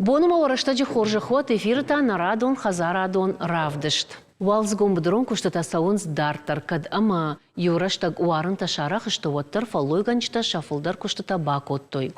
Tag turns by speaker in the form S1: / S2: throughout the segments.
S1: Бонума варыштаджи хоржихот эфирта нарадон хазарадон равдышт. Уалзгом бдрон куштата саунс дартар, кад ама юраштаг уарын ташарах иштовоттар фалойганчта шафылдар куштата бакоттой.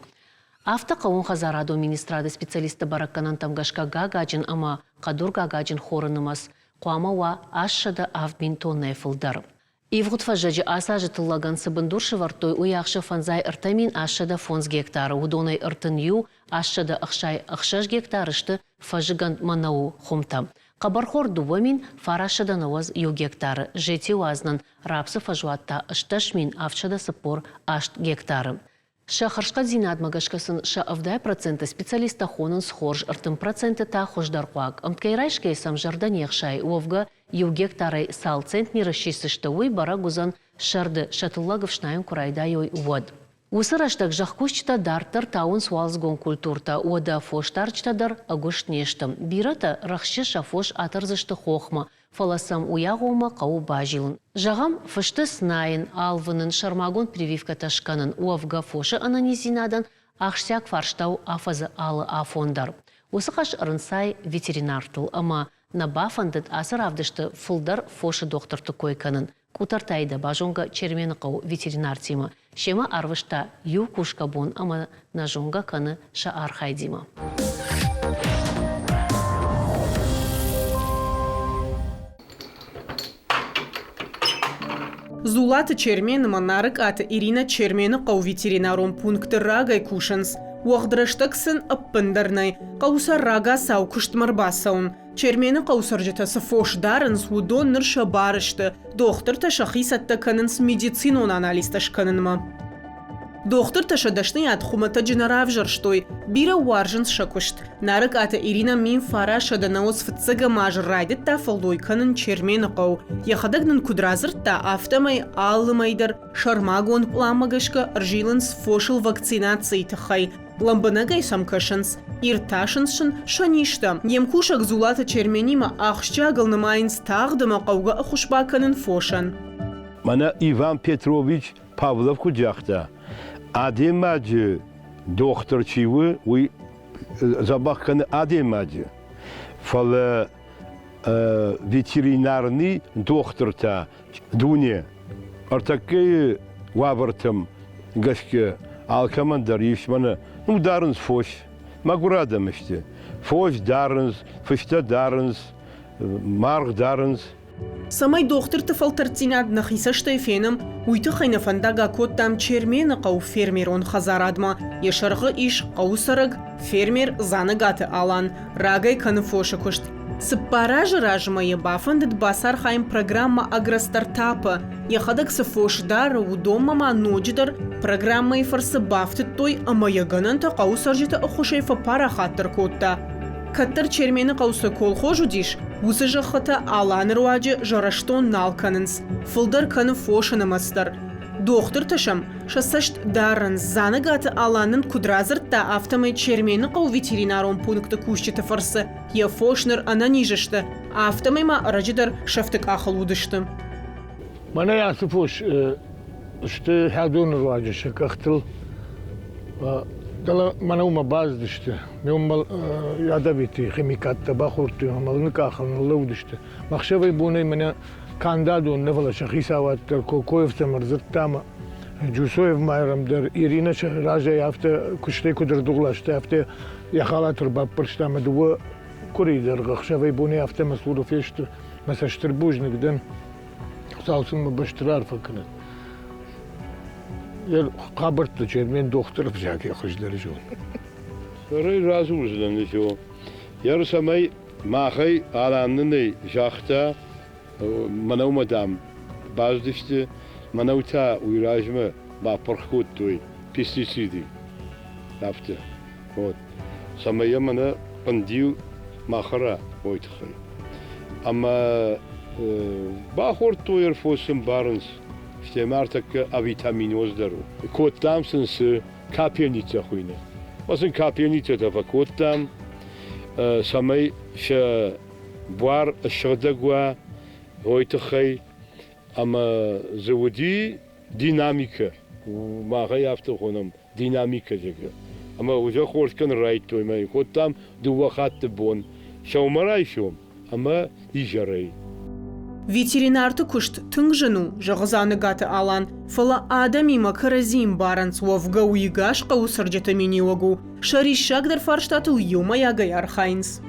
S1: Авта каун хазарадон министрады специалисты баракканан тамгашка гагачын ама кадур гагачын хорынымас. Куамава ашшада авбин тоннефылдар. Ивгут фажаджи асажы тыллаган сыбындуршы вартой уяқшы фанзай ыртамин ашшада фонз гектары, удонай ыртын ю ашшада ақшай ақшаш гектарышты фажыган манау хумта. Қабархор дувамин фарашада наваз ю гектары, жети уазнан рапсы фажуатта ышташмин авчада сыпор ашт гектары. Шахаршка зинад магашкасын ша авдай проценты специалиста хонын схорж ыртым проценты та хождарқуак. Амкайрайшкай сам жарданеқшай уовга ю гектарай сал центнері шисыштауй бара гузан шарды шатыллагов шнайын курайда йой вод. Усыраштак жахкушчта дартар таун суалзгон культурта, ода фоштарчтадар агуштнештым. Бирата рахши шафош атарзышты хохма, фаласам уягома кау бажилын. Жағам фышты снайын алвынын шармагон прививка ташканын уавга фошы ананизинадан ахшсяк фарштау афазы алы афондар. Усықаш ырынсай ветеринартыл, ама на бафандыд асыр авдышты фылдар фошы докторты койканын. Кутартайда бажонга чермені қау ветеринар тима. Шема арвышта ю кушка бон, ама на жонга каны ша архайдима.
S2: Зулата чермені манарык аты Ирина чермені қау ветеринарон пункты рагай кушанс. Уақдыраштаксын аппындарнай, қауса рага сау күштмарбасаун. Чермені қаусаржытасы фошдарынс удон нырша барышты. Доқтыр таша хисатта канынс медицинон аналисташ канынма. Доқтыр таша дашны адхумата джинарав жарштой. Бира уаржынс шакушт. Нарык аты Ирина мин фараша да наос фыцыга мажыр райдыт та фалдой канын чермені қау. Яхадагнын кудразырт та автомай аллымайдар. Шармагон пламагашка ржилынс фошыл вакцинации тахай. Ламбанагай самкашынс. Ирташыншын шаништа. Емкушак зулата черменима ахшчагылны майынс тағдыма қауға ұқышбаканын фошан.
S3: Мана Иван Петрович Павлов куджахта. Адемаджы докторчивы уй забахканы адемаджы. Фала ветеринарный докторта дуне. Артакей вавартам гашке алкамандар ешмана. Ну дарынс фош. Магурадам işte. Foş darınız, fışta darınız, marg darınız.
S2: Самай доктор тыфалтартинад нахисаштай фенім, уйты хайна фандага коттам чермені қау фермер он хазарадма. Ешарғы иш қаусарыг фермер занығаты алан, рагай каны фошы күшт. Сыппаражы ражмайы бафандыд басар хайм программа агростартапы. Яхадак сыфошдар удомама ноджидар программай фарсы бафтыд той амаяганын та қаусаржыты ұқушайфа пара хаттыр котта. Каттыр чермені қаусы колхожу диш, усы жақыта алан руаджы жараштон налканынс. Фылдар каны фошынымастыр. Доктор ташам, шасашт дарын занығаты аланын кудразырт та автомай чермені қау ветеринарон пункты кушчыты фарсы. Я фошныр ананижышты, автомай ма арajıдар шафтык ахыл удышты.
S4: Мана ясы фош, что хадон руаджы шакахтыл. Дала мана ума баздышты. Мен ядабити химикатта бахурты, малнык ахылны удышты. Махшавай буны меня кандадон нефала шахисаваттар Кокоевта марзыттама. Джусоев майрамдар Ирина ража яфта куштай кудыр дуглашты яфта яхалатыр баппырштама дуа куридер гахшавай буны яфта масуру фешты. Масаштыр бужникден салсын мы баштырар факнет. Я қабыртты чермен докторов жаке хождары жол.
S3: Сарай разı uzun diyor. Yarısamay mahey alanını jakta manavmadam bazdıştı manavta uyrajma ba parkhuttuy pesticidi yaptı. Вот. Samaya mana pandiu mahara oytxay. Ama bahortoyer fosun barns İşte artık avitaminozdaro. Kottamsın sı kapyanitsa khuyne. Basın kapyanitsa da kottam samay şa buar şadagwa oytkhay ama zavodi dinamika. Mağa yaptı onam dinamika diyor. Ama uca korkan rayt toymayı. Kottam duvakat bon. Şaumaray şom. Ama ijarayı.
S2: Ветеринарты кушт тыңжыну жағызаны гаты алан, фыла адами макаразим баранц вовга уйгаш қаусырджеты миниогу, шаришагдар фарштатыл юма ягай архайнс.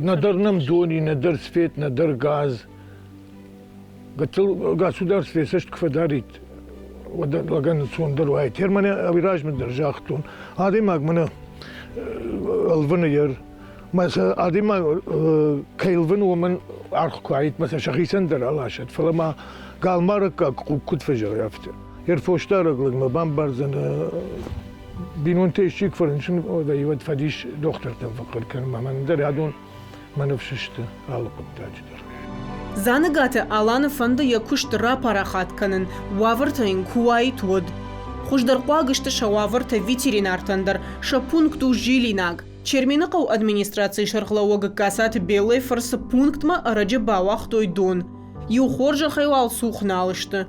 S4: Надыр намдони, надыр свет, надыр газ. Государство сашт квадарит. Лаган сундыр вай. Термане авираж мендер жахтун. Адимаг мана алваныр. مثلا عاديما كيلفن ومن أرخ كويت مثلا شخيصاً در علاشت فلما قال مارك كود فجر يافته يرفوشتار لما بامبرزن بينون تيشيك فرنشن وذا يود فديش دكتور تنفقر كان ما من در يادون ما نفششت على قبتاج در
S2: Заны гаты аланы фанды якушт рапарахат канын вавыртайын куайт вод. Хуждар қуагышты шававырта ветеринартандар ша пункту жилинаг. Черминықау администрации шарқлауығы касат белый фарсы пунктма арачы бауақ тойдон. Ю хоржа хайвал сухна алышты.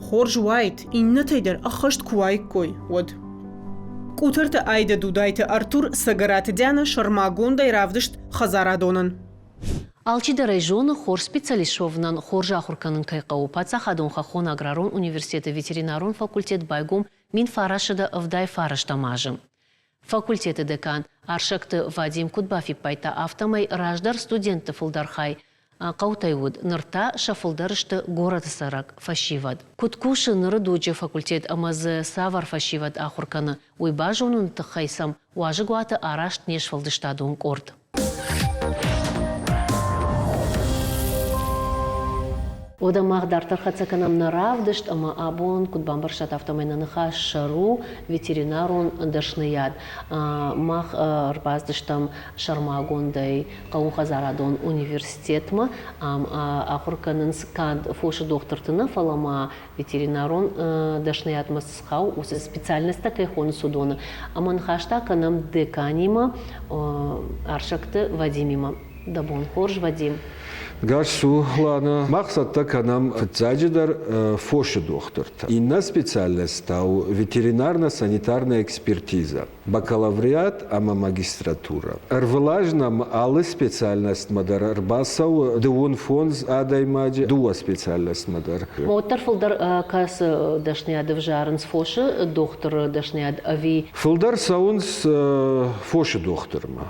S2: Хорж вайт, инна тайдар ахашт куайк кой, вот. Кутырты айда дудайты Артур Сагараты дяна шармагондай равдышт Хазарадонын.
S1: Алчида райжоны хор специалишовнан хоржа хурканын кайқау пацахадон хахон аграрон университеты ветеринарон факультет байгом мин фарашыда авдай фараштамажым. Факультеты декан Аршакты Вадим Кудбафи пайта автомай раждар студенты фулдархай Каутайвуд нырта шафулдарышты город сарак фашивад. Куткуши нырыдуджи факультет амазы савар фашивад ахурканы уйбажунун тахайсам уажыгуаты арашт нешфалдыштадун корд. Ода мағдар хацаканам наравдышт, ама абон кудбамбаршат автомайнаныха шару ветеринарун дашныяд. Мах рбаздыштам шармагондай қау Хазарадон университетма, ахурканын скад фоши доктортына фалама ветеринарун дашныяд масысхау, усы специальността кайхоны судона. Аман хаштаканам деканима Аршакты Вадимима. Дабон хорж Вадим.
S5: Гарсу, ладно. Мақсатта канам фцаджидар фоши докторта. Инна специальность тау ветеринарно-санитарная экспертиза. Бакалавриат, ама магистратура. Арвлажнам алы специальность мадар арбасау дуон фонз адаймаджи дуа специальность мадар.
S1: Моттар фулдар кас дашняд в жаренс фоши доктор дашняд ави.
S5: Фулдар саунс фоши докторма.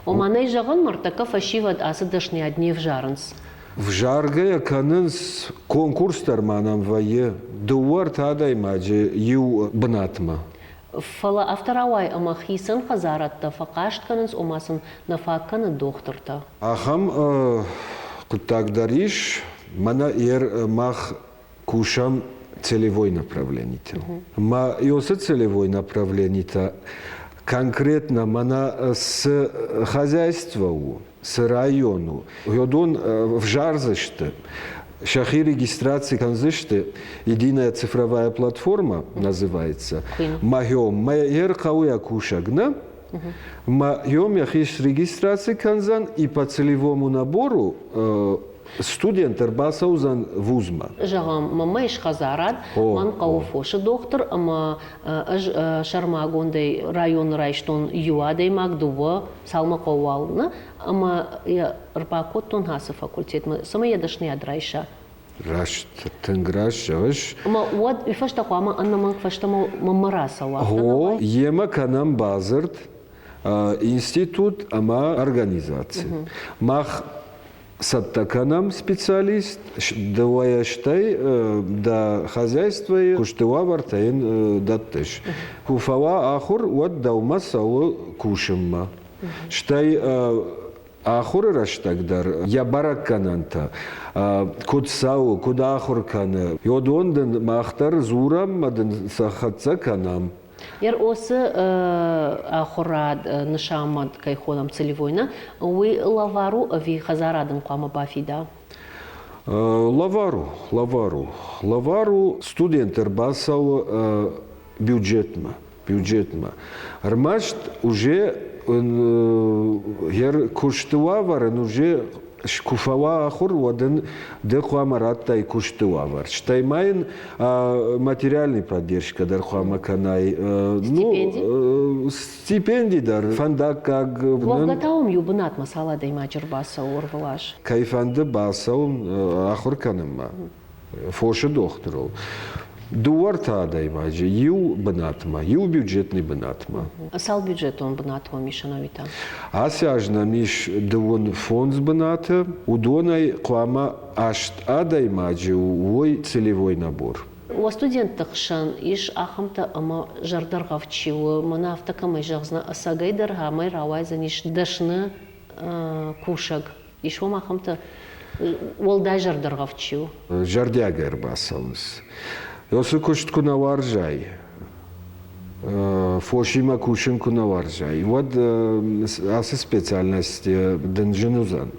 S1: Оманай жаган мартака фашивад асы дашняд не в жаренс.
S5: В жарге канынс конкурстар манам вае дуар адаймаджи ю бнатма.
S1: Фала авторавай амахисан Хазаратта факашт канынс омасын нафакканы докторта.
S5: Ахам кутагдариш мана мах кушам целевой направление. Ма йоса целевой направление конкретно мана с хозяйству, с району. Йодон в жарзыште, шахи регистрации канзыште, единая цифровая платформа называется. Майом, майер кауя кушагна, майом яхиш регистрации канзан и по целевому набору студент арбасаузан вузма.
S1: Жагам мама иш Хазарат, ман кауфоши доктор, ама шармагондай район райштон юадей магдува салма кауална, ама я рпакоттон хасы факультет, сама ядашни адрайша.
S5: Раш, тенграш, жаваш.
S1: Ама уад вифашта ама анна манг фашта мамараса уафта.
S5: О, ема канам базарт институт ама организации. Мах саттаканам специалист, давая штай да хозяйства куштева вартаин даттеш. Куфава ахур вот даума сау кушемма. Штай ахур раштагдар я бараккананта. Куд сау куда ахур кана. Йодонден махтар зурам маден сахатса канам.
S1: Яр осы ахурад нышамад кайхонам целевойна, уи лавару ви Хазарадым қама бафида?
S5: Лавару студент арбасау бюджетма. Армашт уже яр куштуа варен уже шкуфава ахур воден дехуамарат тай куштуавар. Штаймайн материальная поддержка дархуама канай. Стипендий дар фандак как.
S1: Вовгатаум юбнат масала даймаджер баса урвалаш.
S5: Кайфанды басау ахур канама. Фоша доктору. Дуар тадай маджи, ю бнатма, ю бюджетный бнатма.
S1: Сал бюджет он бнатма мишановита.
S5: Асяжна миш двон фонд бната, удонай клама ашт адай маджи, ой целевой набор.
S1: У студентах шан иш ахамта ама жардаргавчиу, мана автакамай жагзна асагайдарга май равайзан иш дашны кушаг. Иш вом ахамта волдай жардаргавчиу.
S5: Жардягер басаус. Yosu kuştku navarjay, фошима кушенку наваржай. Вот асы специальности денженузан.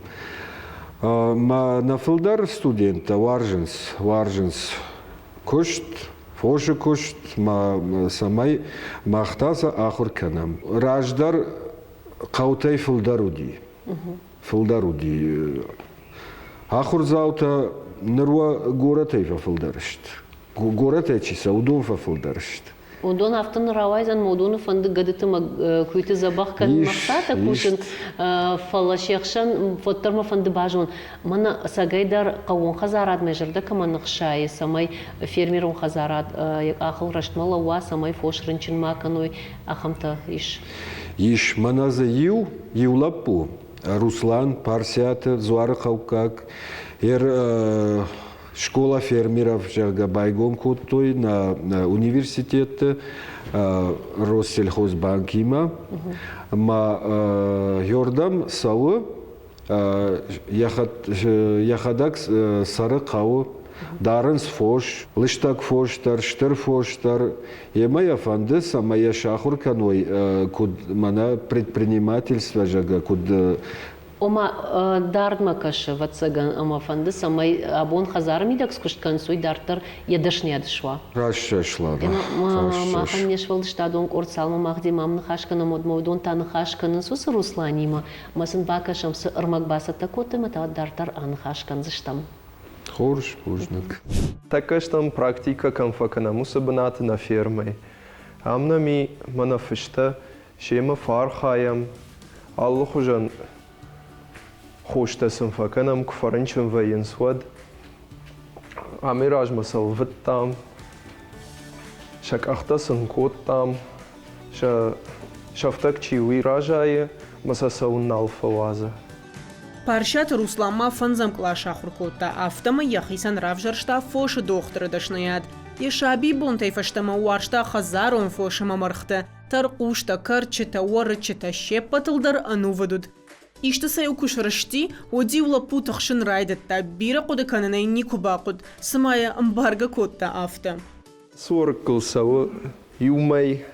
S5: Ма нафилдар студента варженс кушт, фоши кушт, ма самай махтаза ахур канам. Раждар каутай филдаруди. Филдаруди. Ахур заута нырва горатайфа филдарышт. Город эчиса, удон фафылдарышт.
S1: Удон автон равайзан модуну фанды гадытыма куйты забахкан мақсата кушын фалашекшан фоттарма фанды бажун. Мана сагайдар қауын хазарад межерда каманық шайы, самай фермерун хазарад, ақыл раштмала ва, самай фошрынчын маканой ахамта иш.
S5: Иш маназа юлапу, Руслан, Парсиаты, Зуары Қаукак, Школа фермеров байгом куттой на университете Россельхозбанк има. Ма Йордам сауы яхадак сары қауы дарынс фош, лыштак фоштар, штыр фоштар. Ема яфанды самая шахур каной куд мана предпринимательство жага куд
S1: Ома дардма кашы ватсаган ама фанды самай абон хазар мидак скушткан суй дартар ядышны ядышва.
S5: Рашшашла.
S1: Махан нешвал штадон орцалма махди мамны хашкана модмовдон таны хашканын сусы русланима. Масын бакашам сы ырмак басата коты мата дартар аны хашкан зыштам.
S5: Хорш, пужнак.
S6: Також там практика камфакана муса баната на фермой. Амна ми манафышта шема фархаям Аллахужан خوشتسم فکنم که فرنچم و ینسود امیراج مسال وطام شک اختسم کوتام شفتک چیوی راجای مساسون نالفوازه
S2: Паршат Руслама фанзам клаша хуркота автома яхисан равжаршта фош дохтыр дашнаяд. Ешаби бонтай фаштама уаршта хазарон фошама мархта. Тарқушта карчета уарчета шеппатылдар ану вадуд. Ишта сай укушрашти, оди улапу тахшын райдатта, бира кода кананай нику бақуд, самая амбарга котта авто.
S6: Соркл сава юмай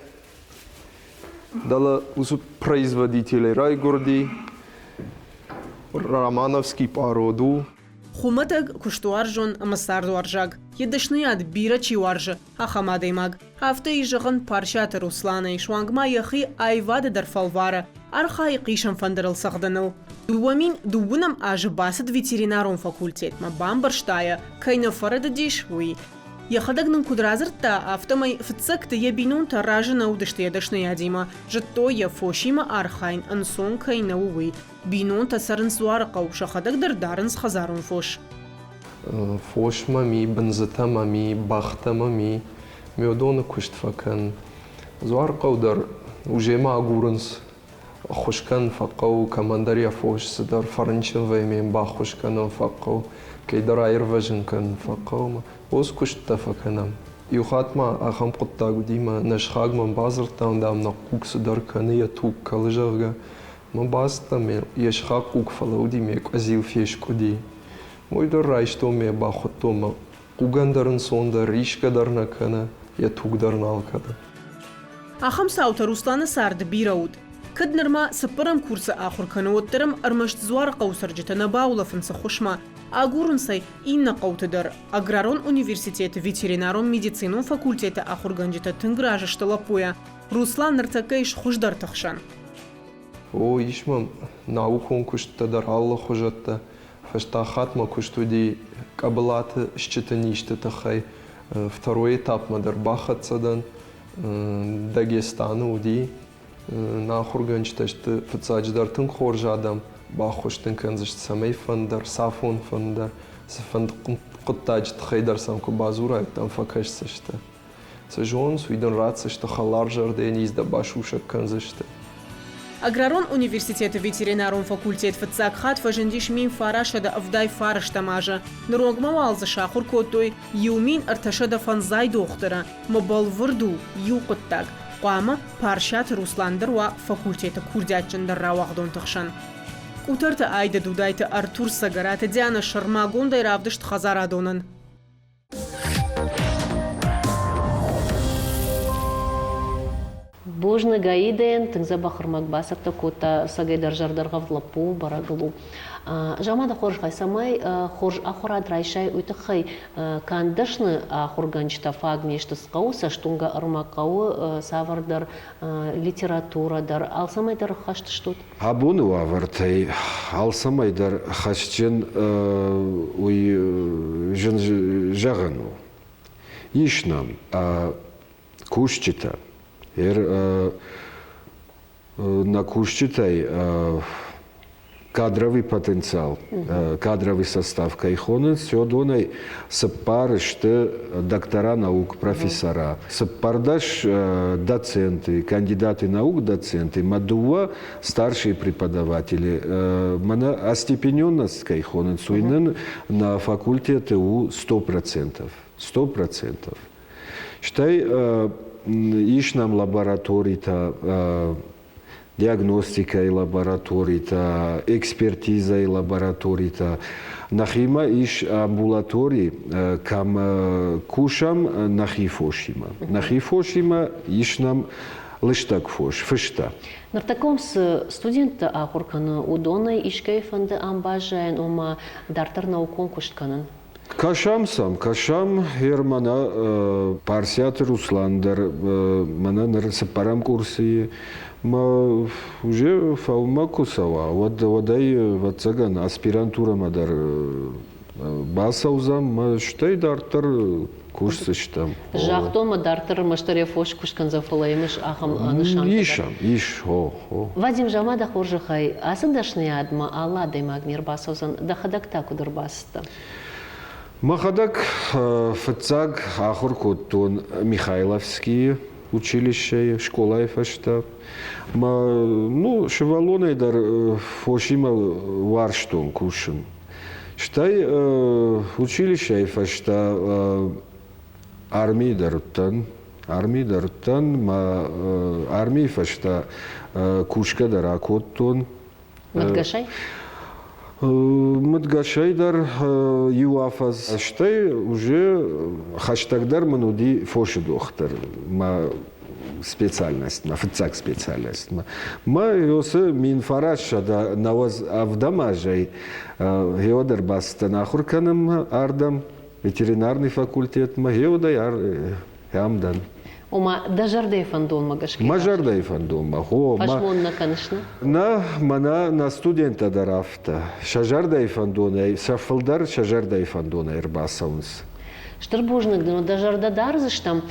S6: дала усу производителей райгорди Романовский породу.
S2: Хуматаг куштуаржон амасарду аржаг. Едашнияд бира чиуаржа, ахамадаймаг. Авто ижаган паршат Руслана ишвангма яхи айвада дар фалвара. Архай қишам фандырыл сағданыл. Дуамин дуунам ажы басыд ветеринарон факультет ма бамбарштая, кайна фарада диш уи. Яхадагнын кудразыртта автомай фцакты ябинун таражы наудышты ядашны ядима. Жытто я фошима архайн ансон кайна уи. Бинун тасарын суарқау шахадагдар дарынс хазарун фош.
S6: Фош мами, бензета мами, бахта мами, меодона кушт факан. Зуарқау дар ужема агурынс. Хушкан фақау командария фош садар фарнчен ваймен ба хушканан фақау кейдар айрважен кан фақау оз кушта факанам юхатма ахам қуттагу дима нашхагман базыртан дам на кук садар каны я тук калжарга ма баста ме яшха кук фалау диме азил фешку ди мой дар райшто ме ба хутома кугандарын сонда ришка дарна кана я тук дарналкада
S2: Ахам саута Руслана сарды бирауд. Каднырма сыпырам курсы ахур кануоттырым армашт зуар қаусаржыта набаулафын сахушма. Агурынсай инна қаутыдар. Аграрон университеті ветеринарон медицинун факультеті ахурганжыта тынгражышты лапуя. Руслан ныртакайш хуждар тахшан.
S6: О, ишмам наукон куштадар Алла хужатта. фаштахат ма куштуди кабалаты считаништы тахай. Второй этап мадар бахатсадан Дагестану уди нахурганчта что фцадждар тын хоржадам бахоштын канзышт самей фандар сафон фандар сафанд قطاج تخيدر سامكو بازورا там факашсышты. Сажон суйдан рацышты халаржар денис да башушак канзышты.
S2: Аграрон университеты ветеринарон факультет фацакхат фажендиш мин фарашада авдай фараштамажа. Нрогмавалза шахур котой юмин арташада фанзай доктора. Мобал варду юқыттаг. Қама паршат Русландар ва факультета курдячандар равагдон тахшан. Утарта айда дудайта Артур Сагарата Диана Шармагундай равдышт Хазарадонан.
S1: Божны гаиден, тыңза бахырмак басырта кота сагайдар жардарга влапу барагылу. Жамада хорж хайсамай, хорж ахурад райшай уйтахай кандашны ахурганчта фагнешты скауса, штунга армакау савардар литературадар, алсамайдар хашты штут?
S5: Абуну авартай, алсамайдар хашчен уй жагану. Ишнам кушчита. На кушчитай кадровый потенциал, кадровый состав кайхонен, все донай сапарышты доктора наук, профессора, сапардаш доценты, кандидаты наук, доценты, мадува старшие преподаватели, мана остепененность кайхонен, суинен на факультете у 100%. 100%. Считай, ишнам лабораторита, диагностика и лабораторита, экспертиза и лабораторита. Нахима иш амбулатории, кам кушам нахифошима. Нахифошима ишнам лиштакфош, фышта.
S1: На таком с студента ахуркана удона ишкайфанды амбажаен ома дартар наукон куштканан.
S5: Кашам мана парсиат Русландар, мана на сапарам курсы, ма уже фаума кусава, водай вацаган аспирантура мадар басаузам, ма штай дартар курсы штам.
S1: Жахтома дартар маштаре фош кушкан зафалаймыш ахам анышам.
S5: Иш,
S1: Вадим жамада хоржахай, асындашны адма алла даймагнир басаузан дахадакта кудыр басты.
S5: Махадак фацаг ахуркоттон Михайловские училище, школа фашта. Ну, шевалоны дар фошима варштон кушен. Штай училище фашта армии даруттан, армии фашта кушка даракоттон.
S1: Мадгашай?
S5: Мадгашайдар юафаз. Штай уже хаштагдар мануди фоши доктор. Ма специальность, ма фацак специальность. Ма йосы минфараша да наваз авдамажай геодар баста нахурканым ардам ветеринарный факультет ма геодай ямдан.
S1: Ома дажардай фандон магашки.
S5: Мажардай фандон маго.
S1: Фашмонна конечно.
S5: На студента дарафта. Шажардай фандон, сафалдар шажардай фандон ирбасаунс.
S1: Штырбожник, но дажарда дарзыштам,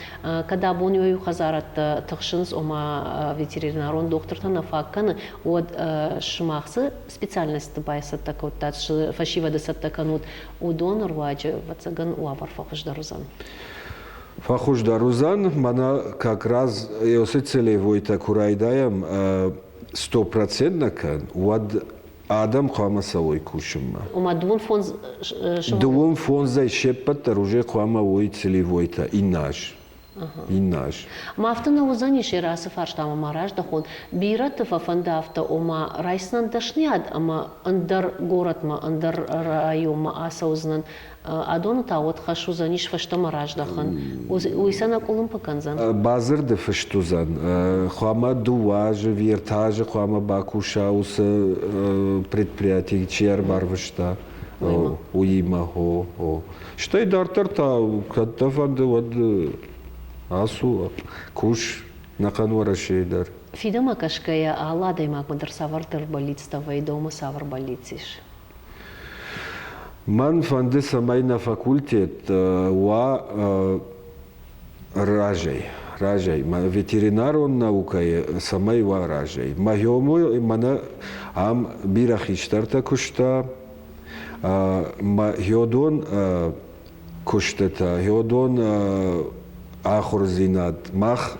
S1: когда боню хазарат тахшинс ома ветеринарон доктор на факканы от шмахсы специальность байса так вот тач фашива десаттаканут у донор ваджи вацаган уавар фахаждарузан.
S5: Фахуждарузан, мана как раз целевой такурайдаем 100% уад адам хамасовой кушима.
S1: Ума двум
S5: фон за шеппатар уже хамовой целевой та и наш. И наш.
S1: Мафтана узани шерасы фарштама мараж дахон бират фафандафта ома райснан дашниад ама андар городма андар райома асаузнан адон таот хашу заниш фашта мараж дахан уисана кулум паканзан
S5: базар де фаштузан хама дуаж вертаж хама бакушаус предприятий чер барвашта уима хо что и дартар та когда фанды вот асу куш накануара шейдар.
S1: Фидама кашкая алладай магмадар савартер болицта вайдома савар болициш.
S5: Ман фанды самай на факультет ва ражей. Ветеринарон наукай самай ва ражей. Магиому мана ам бирахиштарта кушта геодон куштата геодон ахурзинат мах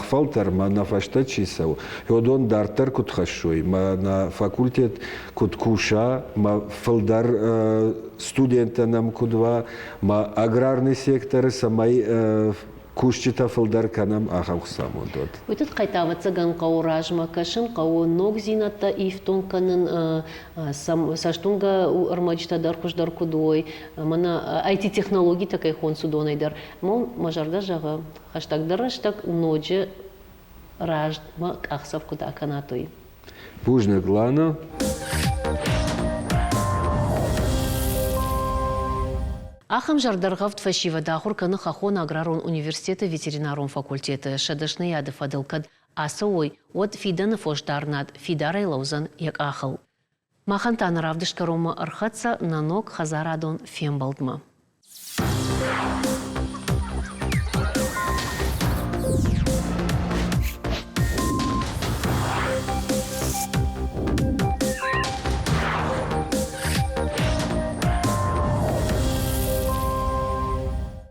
S5: фалтер мана фашта чисау геодон дартер кутхашуй на факультет куткуша ма фалдар студентанам кудва ма аграрный сектор самай кушчита фалдар канам ахавсамудот.
S1: Уйтат қайтавы цыган қау ражма кашын қау ног зината ифтон канын саштунга армачта даркушдар кудой мана IT-технологий такай хон судонайдар. Мон мажарда жага хаштагдар штаг ноджи ражма ахсав куда канатой.
S5: Бужна глана.
S1: Ахам жардаргавт фашива дахур каны хахон аграрон университеты ветеринарон факультеты шадышны яды фадылкад асауой от фиданы фошдарнад фидарай лаузан як ахыл. Махантан равдышкарома архатса нанок хазарадон фембалдма.